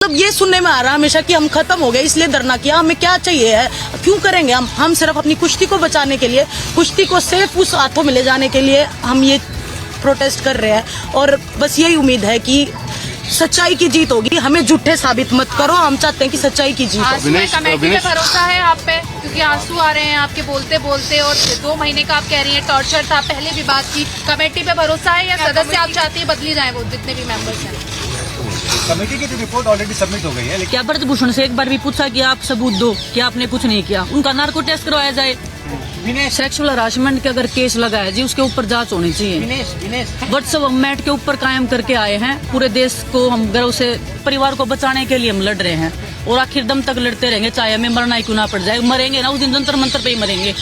मतलब ये सुनने में आ रहा है हमेशा कि हम खत्म हो गए इसलिए धरना किया, हमें क्या चाहिए है, क्यों करेंगे हम सिर्फ अपनी कुश्ती को बचाने के लिए, कुश्ती को सेफ उस हाथों में ले जाने के लिए हम ये प्रोटेस्ट कर रहे हैं। और बस यही उम्मीद है कि सच्चाई की जीत होगी, हमें झूठे साबित मत करो, हम चाहते हैं कि सच्चाई की जीत हो। कमेटी पे भरोसा है आप पे, क्योंकि आंसू आ रहे हैं आपके बोलते बोलते, और 2 महीने का आप कह रही हैं टॉर्चर था, पहले भी बात की। कमेटी पे भरोसा है या सदस्य आप चाहती है बदली जाए वो जितने भी मेंबर्स हैं? कमेटी की जो रिपोर्ट ऑलरेडी सबमिट हो गई है, लेकिन क्या ब्रजभूषण से एक बार भी पूछा कि आप सबूत दो कि आपने कुछ नहीं किया? उनका नार्को टेस्ट करवाया जाए। सेक्सुअल हरासमेंट के अगर केस लगा है जी, उसके ऊपर जांच होनी चाहिए। व्हाट्सएप हम मैट के ऊपर कायम करके आए हैं, पूरे देश को हम गर्व से परिवार को बचाने के लिए हम लड़ रहे हैं और आखिर दम तक लड़ते रहेंगे, चाहे हमें मरना ही क्यों ना पड़ जाए। मरेंगे ना उस दिन जंतर मंतर पे ही मरेंगे,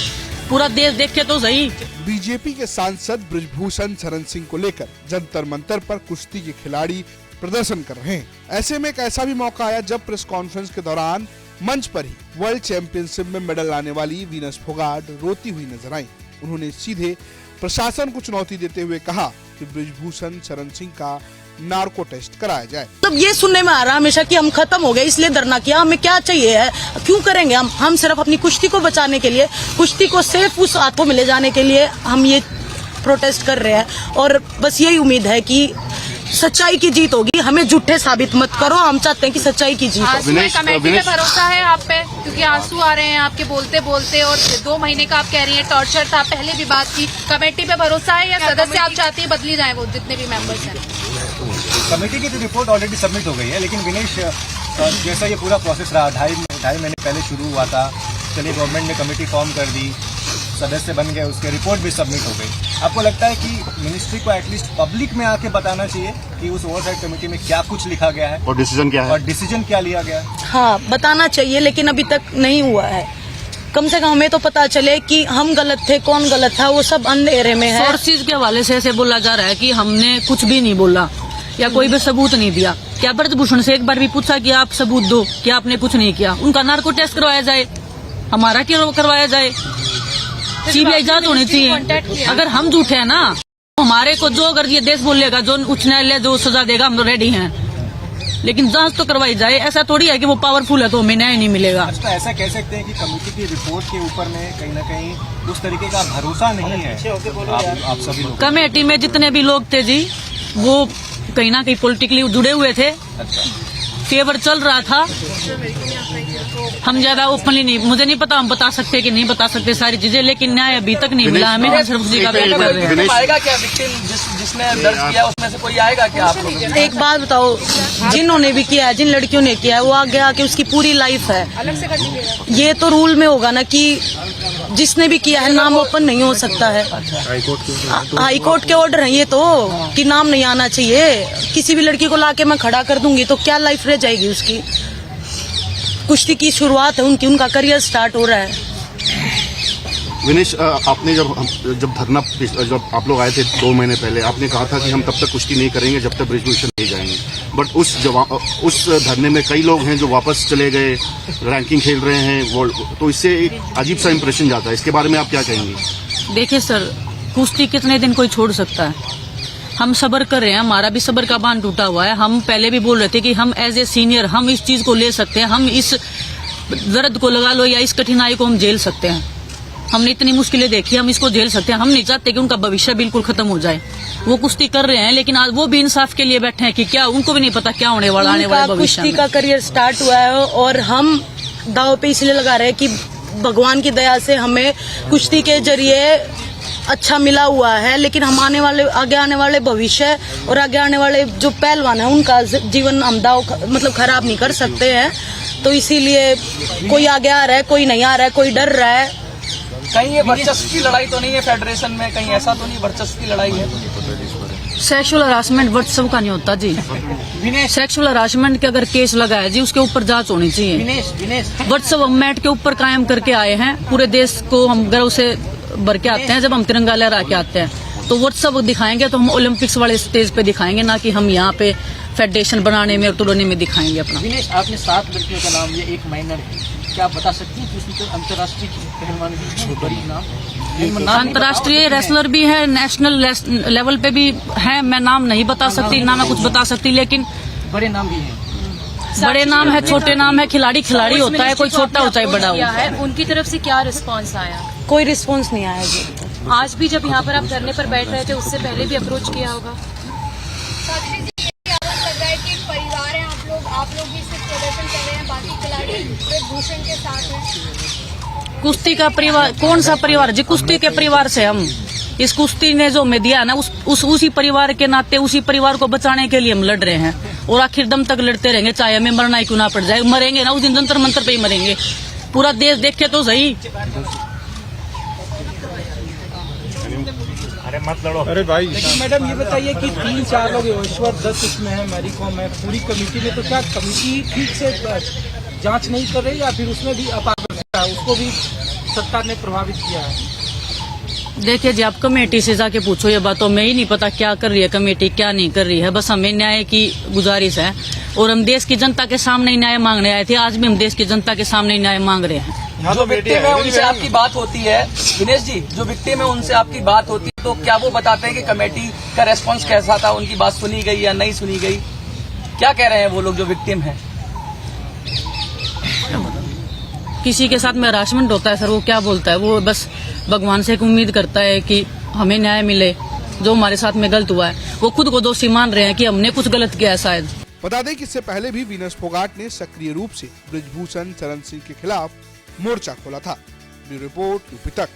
पूरा देश देखे तो सही। बीजेपी के सांसद ब्रजभूषण शरण सिंह को लेकर जंतर मंतर पर कुश्ती के खिलाड़ी प्रदर्शन कर रहे हैं। ऐसे में एक ऐसा भी मौका आया जब प्रेस कॉन्फ्रेंस के दौरान मंच पर ही वर्ल्ड चैंपियनशिप में मेडल लाने वाली वीनस फोगाट रोती हुई नजर आई। उन्होंने सीधे प्रशासन को चुनौती देते हुए कहा कि ब्रजभूषण शरण सिंह का नार्को टेस्ट कराया जाए। मतलब ये सुनने में आ रहा है हमेशा कि हम खत्म हो गए इसलिए धरना किया, हमें क्या चाहिए है, क्यों करेंगे हम सिर्फ अपनी कुश्ती को बचाने के लिए, कुश्ती को सेफ उस हाथों में ले जाने के लिए हम ये प्रोटेस्ट कर रहे हैं। और बस यही उम्मीद है कि सच्चाई की जीत होगी, हमें झूठे साबित मत करो, हम चाहते हैं कि सच्चाई की जीत हो। कमेटी पे भरोसा है आप पे, क्योंकि आंसू आ रहे हैं आपके बोलते बोलते, और 2 महीने का आप कह रही हैं टॉर्चर था, पहले भी बात की। कमेटी पे भरोसा है या सदस्य आप चाहती है बदली जाए वो जितने भी मेंबर्स हैं? कमेटी की जो रिपोर्ट ऑलरेडी सबमिट हो गई है, लेकिन विनेश जैसा ये पूरा प्रोसेस रहा, ढाई महीने पहले शुरू हुआ था, चलिए गवर्नमेंट ने कमेटी फॉर्म कर दी, सदस्य बन गए, उसके रिपोर्ट भी सबमिट हो गई। आपको लगता है कि मिनिस्ट्री को एटलीस्ट पब्लिक में आके बताना चाहिए कि उस ओवरसाइट कमेटी में क्या कुछ लिखा गया है और डिसीजन क्या है, और डिसीजन क्या लिया गया है? हाँ, बताना चाहिए, लेकिन अभी तक नहीं हुआ है। कम से कम हमें तो पता चले कि हम गलत थे, कौन गलत था, वो सब अंधेरे में है। सोर्सेज के हवाले से ऐसे बोला जा रहा है कि हमने कुछ भी नहीं बोला या कोई भी सबूत नहीं दिया। क्या ब्रजभूषण से एक बार भी पूछा कि आप सबूत दो कि आपने कुछ नहीं किया? उनका नार्को टेस्ट करवाया जाए, हमारा क्यों करवाया जाए? सीबीआई जांच होनी चाहिए। अगर हम झूठे हैं ना, हमारे को जो अगर ये देश बोलेगा, जो उच्च न्यायालय जो सजा देगा, हम तो रेडी हैं, लेकिन जांच तो करवाई जाए। ऐसा थोड़ी है कि वो पावरफुल है तो हमें न्याय नहीं मिलेगा। तो ऐसा कह सकते हैं कि कमेटी की रिपोर्ट के ऊपर में कहीं न कहीं उस तरीके का भरोसा नहीं है आप सभी लोग? कमेटी में जितने भी लोग थे जी, वो कहीं ना कहीं पॉलिटिकली जुड़े हुए थे। अच्छा, फेवर चल रहा था। हम ज्यादा ओपनली नहीं, मुझे नहीं पता हम बता सकते कि नहीं बता सकते सारी चीजें, लेकिन न्याय अभी तक नहीं मिला हमें। हम सिर्फ उसी का वेट कर रहे हैं। आएगा क्या विक्टिम जिसने दर्ज किया उसमें से कोई आएगा क्या आप लोग? एक बात बताओ, जिन्होंने भी किया है, जिन लड़कियों ने किया है, वो आगे आके उसकी पूरी लाइफ है। ये तो रूल में होगा ना कि जिसने भी किया है नाम ओपन नहीं हो सकता है। हाई कोर्ट के ऑर्डर है ये तो, कि नाम नहीं आना चाहिए। किसी भी लड़की को लाके मैं खड़ा कर दूंगी तो क्या लाइफ रह जाएगी उसकी? कुश्ती की शुरुआत है उनकी, उनका करियर स्टार्ट हो रहा है। विनेश, आपने जब धरना जब आप लोग आए थे 2 महीने पहले, आपने कहा था कि हम तब तक कुश्ती नहीं करेंगे जब तक ब्रजभूषण नहीं जाएंगे। बट उस धरने में कई लोग हैं जो वापस चले गए, रैंकिंग खेल रहे हैं, वो तो इससे एक अजीब सा इंप्रेशन जाता है। इसके बारे में आप क्या कहेंगे? देखिए सर, कुश्ती कितने दिन कोई छोड़ सकता है? हम सब्र कर रहे हैं, हमारा भी सब्र का बांध टूटा हुआ है। हम पहले भी बोल रहे थे कि हम एज ए सीनियर हम इस चीज को ले सकते हैं, हम इस दर्द को लगा लो या इस कठिनाई को हम झेल सकते हैं। हमने इतनी मुश्किलें देखी, हम इसको झेल सकते हैं। हम नहीं चाहते कि उनका भविष्य बिल्कुल खत्म हो जाए। वो कुश्ती कर रहे हैं, लेकिन आज वो भी इंसाफ के लिए बैठे हैं कि क्या उनको भी नहीं पता क्या होने वाला आने वाले भविष्य में। कुश्ती का करियर स्टार्ट हुआ है और हम दाव पे इसलिए लगा रहे हैं कि भगवान की दया से हमें कुश्ती के जरिए अच्छा मिला हुआ है, लेकिन हम आगे आने वाले भविष्य और आगे आने वाले जो पहलवान है उनका जीवन हम दाव मतलब खराब नहीं कर सकते हैं। तो इसीलिए कोई आगे आ रहा है, कोई नहीं आ रहा है, कोई डर रहा है। कहीं ये वर्चस्व की लड़ाई तो नहीं है फेडरेशन में? कहीं ऐसा तो नहीं वर्चस्व की लड़ाई है? सेक्सुअल हरासमेंट वर्चस्व का नहीं होता जी। सेक्सुअल हरासमेंट के अगर केस लगा है जी, उसके ऊपर जांच होनी चाहिए। वर्चस्व हम मैट के ऊपर कायम करके आए हैं, पूरे देश को हम गर्व से भर के आते हैं। जब हम तिरंगा लहरा के आते हैं तो वर्चस्व दिखाएंगे तो हम ओलंपिक्स वाले स्टेज पे दिखाएंगे, ना कि हम यहाँ पे फेडरेशन बनाने में और तोड़ने में दिखाएंगे अपना। विनेश, आपने 7 लड़कियों का नाम, ये एक माइनर है, क्या आप बता सकती हैं कि उसमें तो अंतर्राष्ट्रीय पहलवान भी बड़ी नाम? अंतर्राष्ट्रीय रेसलर भी है, नेशनल लेवल पे भी है। मैं नाम नहीं बता सकती, ना मैं कुछ बता सकती, लेकिन बड़े नाम भी हैं। बड़े नाम है, छोटे नाम है, खिलाड़ी खिलाड़ी होता है, कोई छोटा हो चाहे बड़ा हो। है उनकी तरफ से क्या रिस्पांस आया? कोई रिस्पॉन्स नहीं आया जी। आज भी जब यहाँ पर आप धरने पर बैठ रहे थे उससे पहले भी अप्रोच किया होगा? साक्षी जी, ये आरोप लग रहा है कि परिवार है आप लोग भी सिर्फ प्रदर्शन कर रहे हैं, बाकी खिलाड़ी ब्रिजभूषण के साथ हैं। कुश्ती का परिवार कौन सा परिवार जी? कुश्ती के परिवार से हम इस कुश्ती ने जो हमें दिया ना उसी परिवार के नाते उसी परिवार को बचाने के लिए हम लड़ रहे हैं और आखिर दम तक लड़ते रहेंगे, चाहे हमें मरना ही क्यों ना पड़ जाए। मरेंगे ना उस दिन जंतर मंतर पे ही मरेंगे। पूरा देश देखे तो सही। अरे मत लड़ो। अरे भाई लेकिन मैडम ये बताइए कि 3-4 लोग ईश्वर 10 इसमें है, मैरी कॉम है, पूरी कमेटी में, तो क्या कमेटी ठीक से जांच नहीं कर रही या फिर उसमें भी अपारदर्शिता है, उसको भी सरकार ने प्रभावित किया है? देखिए जी, आप कमेटी से जाके पूछो ये बात, तो मैं ही नहीं पता क्या कर रही है कमेटी, क्या नहीं कर रही है। बस हमें न्याय की गुजारिश है और हम देश की जनता के सामने न्याय मांगने आए थे। आज भी हम देश की जनता के सामने न्याय मांग रहे हैं। जो विक्टिम है उनसे आपकी बात होती है, विनेश जी, जो विक्टिम है उनसे आपकी बात होती है, तो क्या वो बताते हैं कि कमेटी का रेस्पॉन्स कैसा था, उनकी बात सुनी गई या नहीं सुनी गई? क्या कह रहे हैं वो लोग जो विक्टिम है? किसी के साथ में हरासमेंट होता है सर, वो क्या बोलता है, वो बस भगवान से एक उम्मीद करता है कि हमें न्याय मिले। जो हमारे साथ में गलत हुआ है वो खुद को दोषी मान रहे हैं कि हमने कुछ गलत किया है शायद। बता दें कि इससे पहले भी वीनस फोगाट ने सक्रिय रूप से ब्रिजभूषण शरण सिंह के खिलाफ मोर्चा खोला था। ब्यूरो रिपोर्ट, यूपी तक।